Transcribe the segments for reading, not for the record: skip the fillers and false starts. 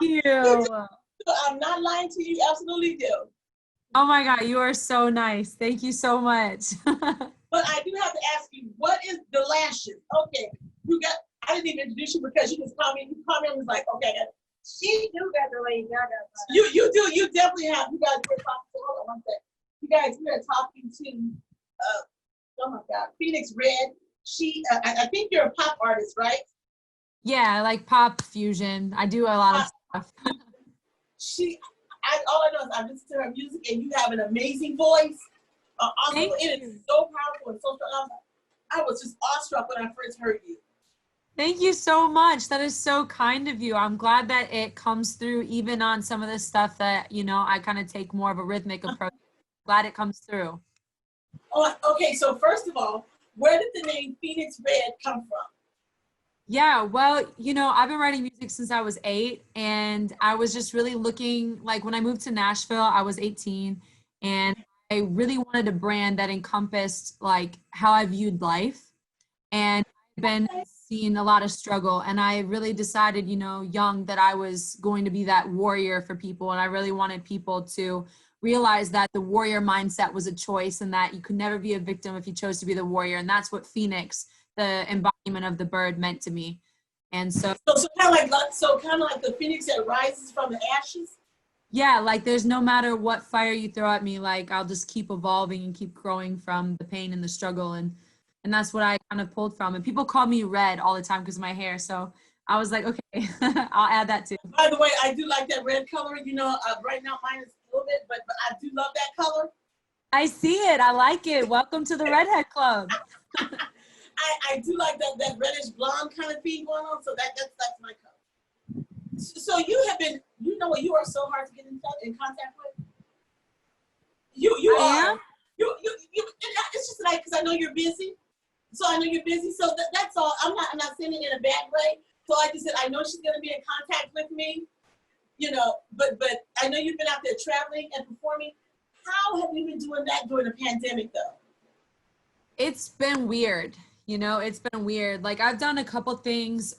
you. I'm not lying to you. Absolutely do. Oh my God, you are so nice. Thank you so much. But I do have to ask you, what is the lashes? Okay, you got. I didn't even introduce you because you just called me. You called me and was like, okay, I got it. She do got the Lady Gaga. You do. You definitely have. You guys were talking to. Hold on one second. You guys, we are talking to. Oh my God, Phoenix Red. She. I think you're a pop artist, right? Yeah, I like pop fusion. I do a lot of stuff. All I know is I've listened to her music, and you have an amazing voice. Also, it is so powerful and so strong. I was just awestruck when I first heard you. Thank you so much. That is so kind of you. I'm glad that it comes through even on some of the stuff that, I kind of take more of a rhythmic approach. Glad it comes through. Oh, okay. So first of all, where did the name Phoenix Red come from? Yeah, well, I've been writing music since I was 8, and I was just really looking, like when I moved to Nashville, I was 18, and I really wanted a brand that encompassed like how I viewed life. And I've been seeing a lot of struggle, and I really decided, young, that I was going to be that warrior for people. And I really wanted people to realize that the warrior mindset was a choice, and that you could never be a victim if you chose to be the warrior. And that's what Phoenix, the embodiment of the bird, meant to me. And so kind of like the phoenix that rises from the ashes. Yeah, like there's no matter what fire you throw at me, like I'll just keep evolving and keep growing from the pain and the struggle. And that's what I kind of pulled from. And people call me Red all the time because of my hair. So I was like, okay, I'll add that too. By the way, I do like that red color. Right now mine is a little bit, but I do love that color. I see it. I like it. Welcome to the Redhead Club. I do like that reddish blonde kind of thing going on. So that's my color. So you have been, what, you are so hard to get in contact with. You are. It's just like, because I know you're busy. So I know you're busy. So that's all. I'm not saying it in a bad way. So I just said, I know she's going to be in contact with me, but I know you've been out there traveling and performing. How have you been doing that during the pandemic though? It's been weird. It's been weird. Like I've done a couple things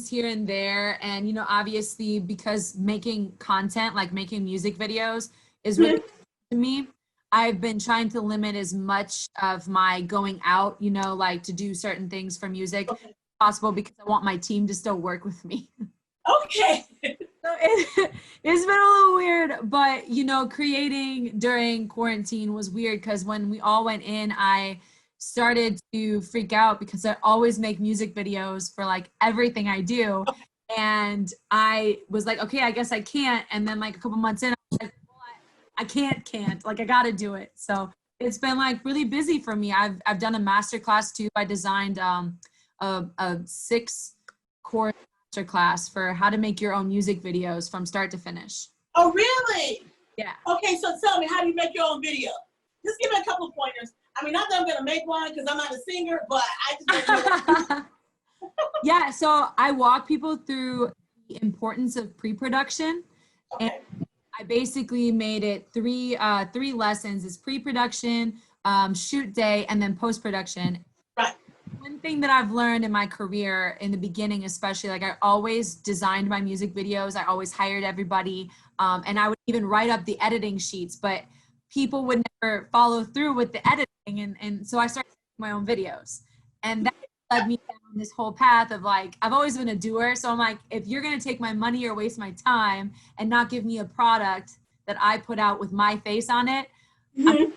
here and there. And, obviously because making content, like making music videos is really to me. I've been trying to limit as much of my going out, like to do certain things for music as possible, because I want my team to still work with me. Okay. So it's been a little weird, but, creating during quarantine was weird because when we all went in, I started to freak out because I always make music videos for like everything I do. And I was like, okay, I guess I can't. And then like a couple months in, I was like, well, I can't, like I got to do it. So it's been like really busy for me. I've done a masterclass too. I designed a 6-course masterclass for how to make your own music videos from start to finish. Oh, really? Yeah. Okay, so tell me, how do you make your own video? Just give me a couple of pointers. I mean, not that I'm going to make one because I'm not a singer, but I just Yeah, so I walk people through the importance of pre-production. Okay. And I basically made it three lessons. It's pre-production, shoot day, and then post-production. Right. One thing that I've learned in my career, in the beginning especially, like I always designed my music videos. I always hired everybody, and I would even write up the editing sheets, but people would never follow through with the editing. And so I started making my own videos. And that led me down this whole path of like, I've always been a doer. So I'm like, if you're going to take my money or waste my time and not give me a product that I put out with my face on it. And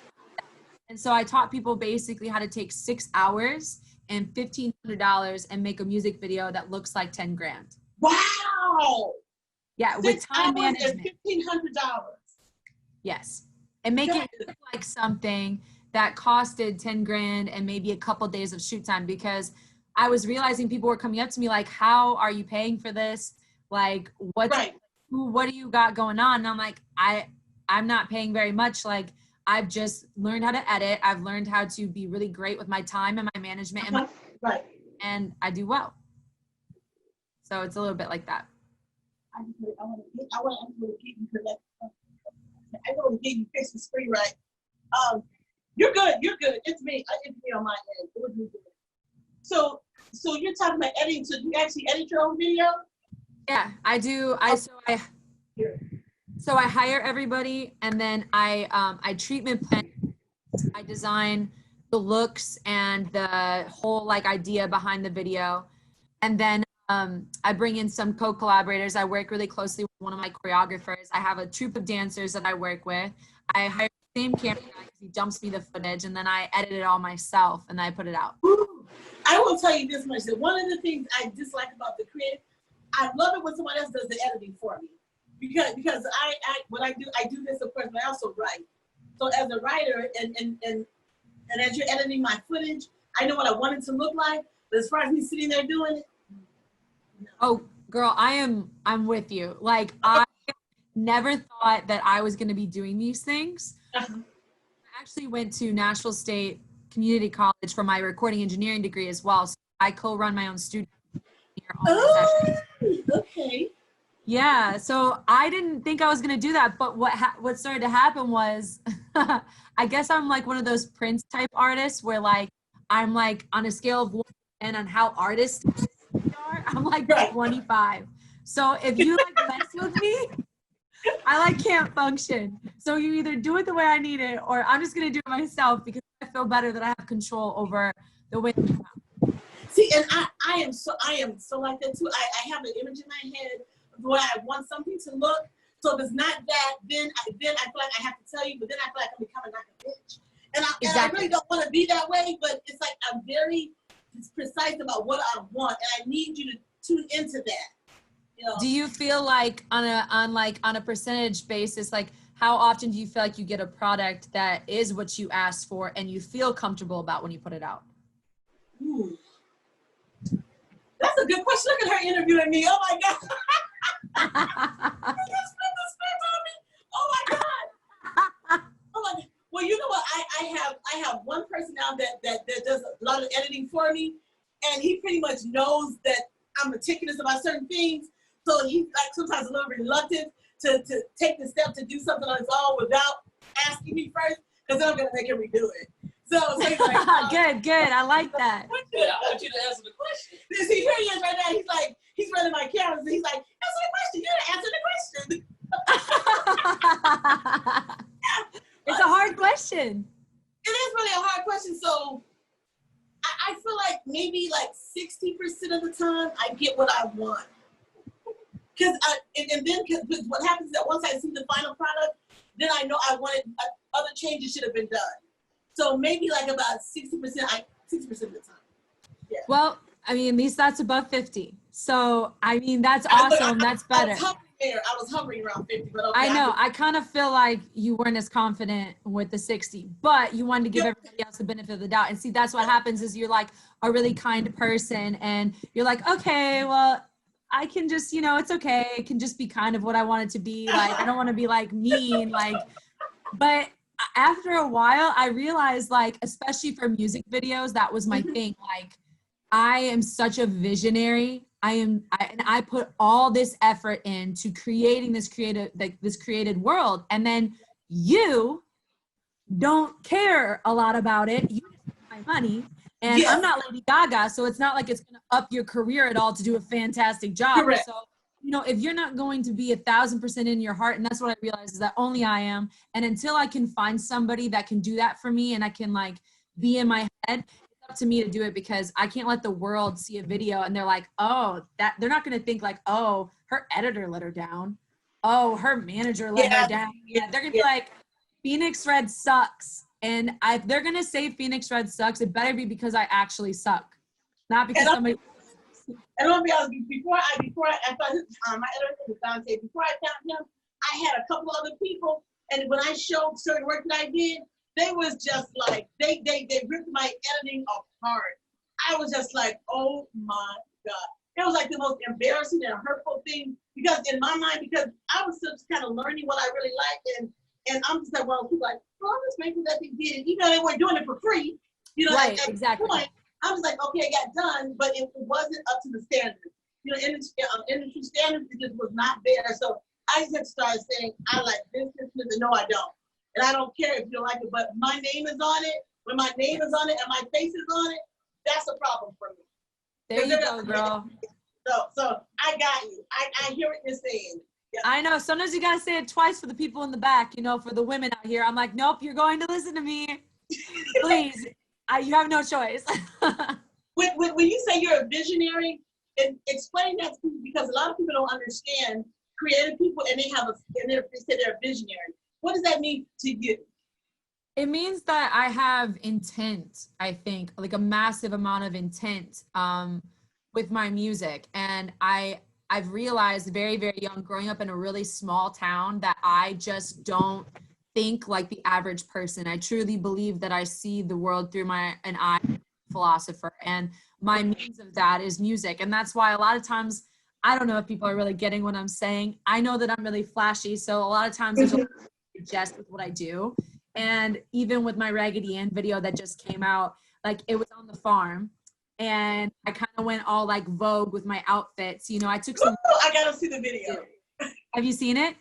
so I taught people basically how to take 6 hours and $1,500 and make a music video that looks like 10 grand. Wow. Yeah. With time management. $1,500. Yes. And make it look like something that costed 10 grand and maybe a couple days of shoot time, because I was realizing people were coming up to me like, how are you paying for this? Like, what do you got going on? And I'm like, I'm not paying very much. Like, I've just learned how to edit. I've learned how to be really great with my time and my management and I do well. So it's a little bit like that. I want to get you for that. I want to get you fix the screen right. You're good. It's me on my end. It was me. So you're talking about editing. So you actually edit your own video? Yeah, I do. So I hire everybody, and then I treatment plan. I design the looks and the whole like idea behind the video. And then I bring in some co-collaborators. I work really closely with one of my choreographers. I have a troupe of dancers that I work with. I hire the same camera guy because he dumps me the footage, and then I edit it all myself and I put it out. Ooh, I will tell you this much, that one of the things I dislike about the creative, I love it when someone else does the editing for me. Because I do this of course, but I also write. So as a writer and as you're editing my footage, I know what I want it to look like. But as far as me sitting there doing it, no. Oh, girl, I'm with you. Like I never thought that I was going to be doing these things. I actually went to Nashville State Community College for my recording engineering degree as well. So I co-run my own studio here on my sessions. Okay. Yeah, so I didn't think I was gonna do that, but what started to happen was, I guess I'm like one of those Prince type artists where like I'm like on a scale of 1 to 10 on how artists are, I'm like 25. So if you like mess with me, I like can't function. So you either do it the way I need it, or I'm just gonna do it myself because I feel better that I have control over the way. See, and I am so like that too. I have an image in my head of the way I want something to look. So if it's not that, then I feel like I have to tell you, but then I feel like I'm becoming like a bitch. And I really don't want to be that way, but it's like I'm very precise about what I want, and I need you to tune into that. You know? Do you feel like on a percentage basis, like how often do you feel like you get a product that is what you asked for and you feel comfortable about when you put it out? Ooh. That's a good question. Look at her interviewing me. Oh my God. Oh my God. Oh my God. Well, you know what? I have one person now that does a lot of editing for me, and he pretty much knows that I'm meticulous about certain things. So he's like sometimes a little reluctant to take the step to do something on his own without asking me first, because then I'm gonna make him redo it. So he's like, good. I like that. Yeah, I want you to answer the question. See, here he is right now. He's like, he's running my cameras, and he's like, answer the question. You gotta answer the question. It's a hard question. It is really a hard question. So I feel like maybe like 60% of the time I get what I want. Because what happens is that once I see the final product, then I know I wanted other changes should have been done. So maybe like about 60% of the time. Yeah. Well, I mean, at least that's above 50. So, I mean, that's awesome. That's better. I was hovering around 50, but okay. I know. I kind of feel like you weren't as confident with the 60, but you wanted to give everybody else the benefit of the doubt. And see, that's what happens is you're like a really kind person and you're like, okay, well, I can just, it's okay. It can just be kind of what I want it to be. Like, I don't want to be like mean, like, but after a while, I realized like, especially for music videos, that was my thing. Like, I am such a visionary. And I put all this effort into creating this created world. And then you don't care a lot about it. You just want my money. And I'm not Lady Gaga, so it's not like it's going to up your career at all to do a fantastic job. Correct. So, if you're not going to be 1,000% in your heart, and that's what I realized is that only I am. And until I can find somebody that can do that for me and I can like be in my head, it's up to me to do it because I can't let the world see a video and they're like, oh, that they're not going to think like, oh, her editor let her down. Oh, her manager let her down. Yeah, they're going to be like, Phoenix Red sucks. And if they're going to say Phoenix Red sucks, it better be because I actually suck. Not because somebody... And I'll be honest, before I thought my editor was Dante, before I found him, I had a couple other people, and when I showed certain work that I did, they was just like, they ripped my editing apart. I was just like, oh my God. It was like the most embarrassing and hurtful thing, because in my mind, because I was just kind of learning what I really liked, and I'm just like, well, people like, well, I'm just grateful that they did it, even though they weren't doing it for free. Right, at exactly. Point, I was like, okay, it got done, but it wasn't up to the standards. Industry standards, it just was not there. So I just started saying, I like this, and no, I don't. And I don't care if you don't like it, but my name is on it. When my name is on it and my face is on it, that's a problem for me. There you go, girl. So I got you. I hear what you're saying. Yeah. I know. Sometimes you gotta say it twice for the people in the back, you know, for the women out here. I'm like, nope, you're going to listen to me. Please. You have no choice. When you say you're a visionary, and explain that to people, because a lot of people don't understand creative people, and they say they're a visionary. What does that mean to you? It means that I have intent, I think, like a massive amount of intent with my music. And I've realized very, very young, growing up in a really small town, that I just don't think like the average person. I truly believe that I see the world through an eye philosopher, and my means of that is music. And that's why a lot of times, I don't know if people are really getting what I'm saying. I know that I'm really flashy, so a lot of times there's a lot of jest with what I do. And even with my Raggedy Ann video that just came out, like it was on the farm, and I kind of went all like Vogue with my outfits. You know, I took some. Ooh, I gotta see the video. Have you seen it?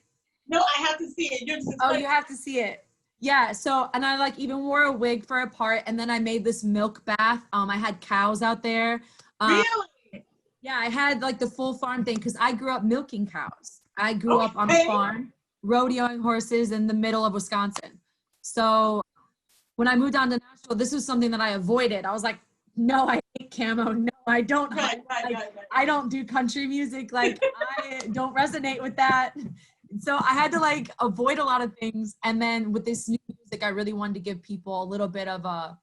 No, I have to see it. You're just Oh, you have to see it. Yeah. So, and I like even wore a wig for a part, and then I made this milk bath. I had cows out there. Really? Yeah, I had like the full farm thing because I grew up milking cows. I grew up on a farm, rodeoing horses in the middle of Wisconsin. So when I moved down to Nashville, this was something that I avoided. I was like, no, I hate camo. No, I don't. Right. I don't do country music. Like I don't resonate with that. So I had to like avoid a lot of things. And then with this new music, I really wanted to give people a little bit of a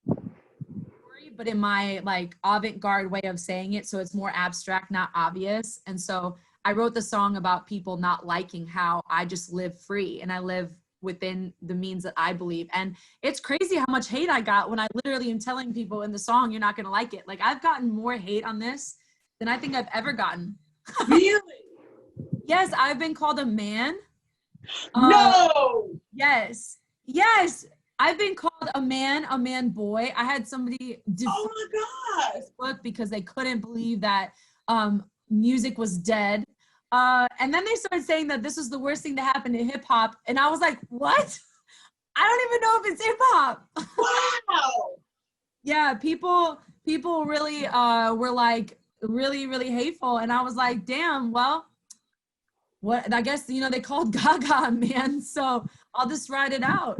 story, but in my like avant-garde way of saying it. So it's more abstract, not obvious. And so I wrote the song about people not liking how I just live free and I live within the means that I believe. And it's crazy how much hate I got when I literally am telling people in the song, you're not going to like it. Like I've gotten more hate on this than I think I've ever gotten. Really? Yes, I've been called a man. No. Yes. I've been called a man boy. I had somebody Oh my gosh. Facebook because they couldn't believe that music was dead. And then they started saying that this was the worst thing to happen to hip hop. And I was like, what? I don't even know if it's hip hop. Wow. Yeah, people really were like really, really hateful. And I was like, damn, well, what, I guess, you know, they called Gaga a man, so I'll just ride it out.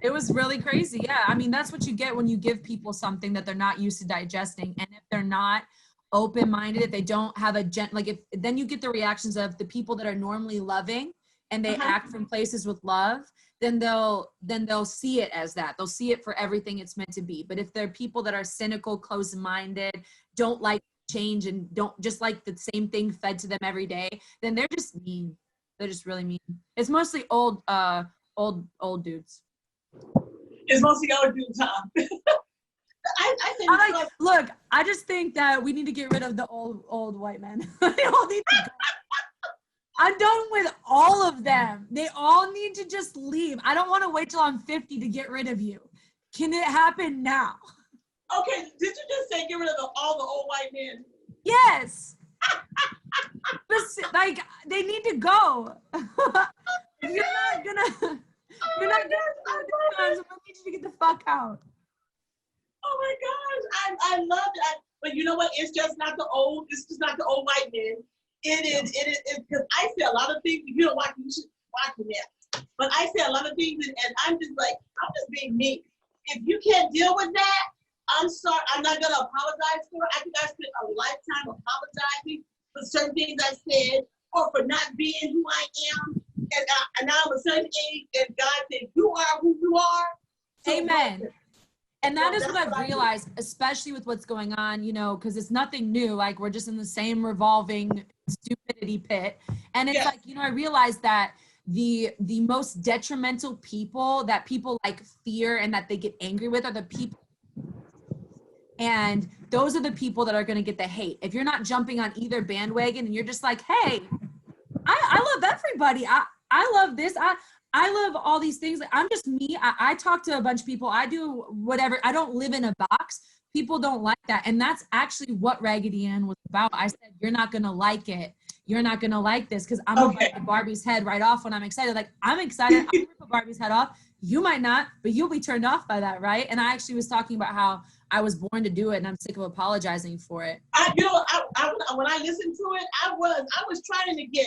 It was really crazy. Yeah, I mean, that's what you get when you give people something that they're not used to digesting. And if they're not open-minded, if they don't have then you get the reactions of the people that are normally loving and they act from places with love, then they'll see it as that. They'll see it for everything it's meant to be. But if they're people that are cynical, closed-minded, don't like change and don't just like the same thing fed to them every day, then they're just mean. They're just really mean. It's mostly old dudes. It's mostly old dudes, huh? I think look, I just think that we need to get rid of the old white men. They all need to go. I'm done with all of them. They all need to just leave. I don't want to wait till I'm 50 to get rid of you. Can it happen now? Okay, did you just say get rid of all the old white men? Yes. Like they need to go. You're not gonna we need you to get the fuck out. Oh my gosh, I love that. But you know what? It's just not the old white men. It is because I say a lot of things. If you don't watch, you should watch them now. But I say a lot of things, and I'm just being me. If you can't deal with that, I'm sorry. I'm not gonna apologize for it. I think I spent a lifetime apologizing for certain things I said or for not being who I am. And now I'm a certain age, and God said, "You are who you are." So amen. And that is what I've realized, especially with what's going on, you know, because it's nothing new. Like we're just in the same revolving stupidity pit. And it's like, you know, I realized that the most detrimental people that people like fear and that they get angry with are the people. And those are the people that are going to get the hate. If you're not jumping on either bandwagon and you're just like, hey, I love everybody. I love this. I love all these things. I'm just me. I talk to a bunch of people. I do whatever. I don't live in a box. People don't like that. And that's actually what Raggedy Ann was about. I said, you're not going to like it. You're not going to like this because I'm going to rip Barbie's head right off when I'm excited. Like, I'm excited. I'm going to rip Barbie's head off. You might not, but you'll be turned off by that, right? And I actually was talking about how I was born to do it, and I'm sick of apologizing for it. When I listened to it, I was trying to get